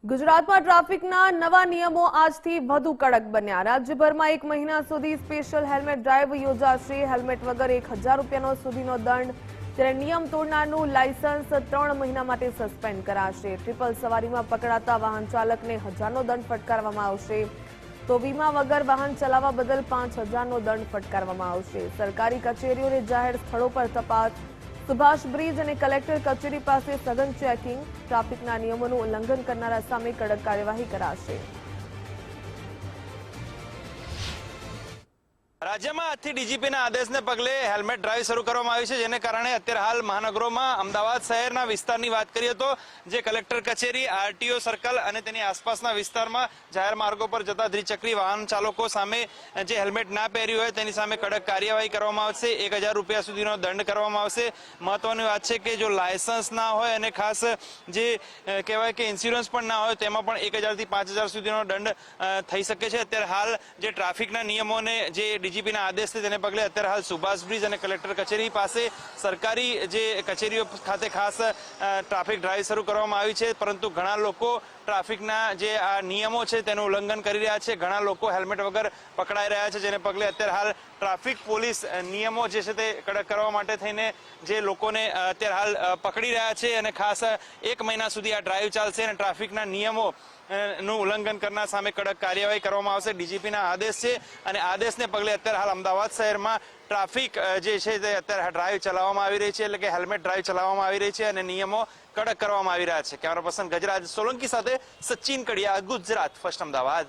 ગુજરાતમાં ટ્રાફિકના નવા નિયમો આજથી વધુ કડક બન્યા। રાજ્યભરમાં 1 મહિના સુધી સ્પેશિયલ હેલ્મેટ ડ્રાઈવ યોજાશે। હેલ્મેટ વગર 1000 રૂપિયાનો સુધીનો દંડ, જ્યારે નિયમ તોડનારનું લાયસન્સ 3 મહિના માટે સસ્પેન્ડ કરાશે। ટ્રિપલ સવારીમાં પકડાતા વાહન ચાલકને 1000નો દંડ ફટકારવામાં આવશે, તો વીમા વગર વાહન ચલાવવા બદલ 5000નો દંડ ફટકારવામાં આવશે। સરકારી કચેરીઓ અને જાહેર સ્થળો પર તપાસ, સુભાષ બ્રિજ અને કલેક્ટર કચેરી પાસે સઘન ચેકિંગ, ટ્રાફિકના નિયમોનું ઉલ્લંઘન કરનારા સામે કડક કાર્યવાહી કરાશે। રાજ્યમાં આજથી ડીજીપીના આદેશને પગલે હેલ્મેટ ડ્રાઈવ શરૂ કરવામાં આવી છે, જેને કારણે અત્યારે હાલ મહાનગરોમાં અમદાવાદ શહેરના વિસ્તારની વાત કરીએ તો જે કલેક્ટર કચેરી, આરટીઓ સર્કલ અને તેની આસપાસના વિસ્તારમાં જાહેર માર્ગો પર જતા દ્વિચક્રી વાહન ચાલકો સામે જે હેલ્મેટ ના પહેર્યું હોય તેની સામે કડક કાર્યવાહી કરવામાં આવશે। 1000 રૂપિયા સુધીનો દંડ કરવામાં આવશે। મહત્વની વાત છે કે જો લાયસન્સ ના હોય અને ખાસ જે કહેવાય કે ઇન્સ્યોરન્સ પણ ના હોય તેમાં પણ 1000 થી 5000 સુધીનો દંડ થઈ શકે છે। અત્યારે હાલ જે ટ્રાફિકના નિયમોને જે ડીજીપીના આદેશ છે તેને પગલે અત્યારે હાલ સુભાષ બ્રિજ અને કલેક્ટર કચેરી પાસે સરકારી જે કચેરીઓ ખાતે ખાસ ટ્રાફિક ડ્રાઈવ શરૂ કરવામાં આવી છે, પરંતુ ઘણા લોકો ટ્રાફિકના જે આ નિયમો છે તેનું ઉલ્લંઘન કરી રહ્યા છે। ઘણા લોકો હેલ્મેટ વગર પકડાઈ રહ્યા છે, જેને પગલે અત્યારે હાલ ટ્રાફિક પોલીસ નિયમો જે છે તે કડક કરવા માટે થઈને જે લોકોને અત્યારે હાલ પકડી રહ્યા છે અને ખાસ 1 મહિના સુધી આ ડ્રાઈવ ચાલશે અને ટ્રાફિકના નિયમો નું ઉલ્લંઘન કરનાર સામે કડક કાર્યવાહી કરવામાં આવશે। ડીજીપીના આદેશ છે અને આદેશને પગલે અત્યારે હાલ અમદાવાદ શહેરમાં ટ્રાફિક જે છે તે અત્યારે ડ્રાઈવ ચલાવવામાં આવી રહી છે, એટલે કે હેલ્મેટ ડ્રાઈવ ચલાવવામાં આવી રહી છે અને નિયમો કડક કરવામાં આવી રહ્યા છે। કેમેરા પર્સન ગજરાજ સોલંકી સાથે સચિન કડિયા, ગુજરાત ફર્સ્ટ અમદાવાદ।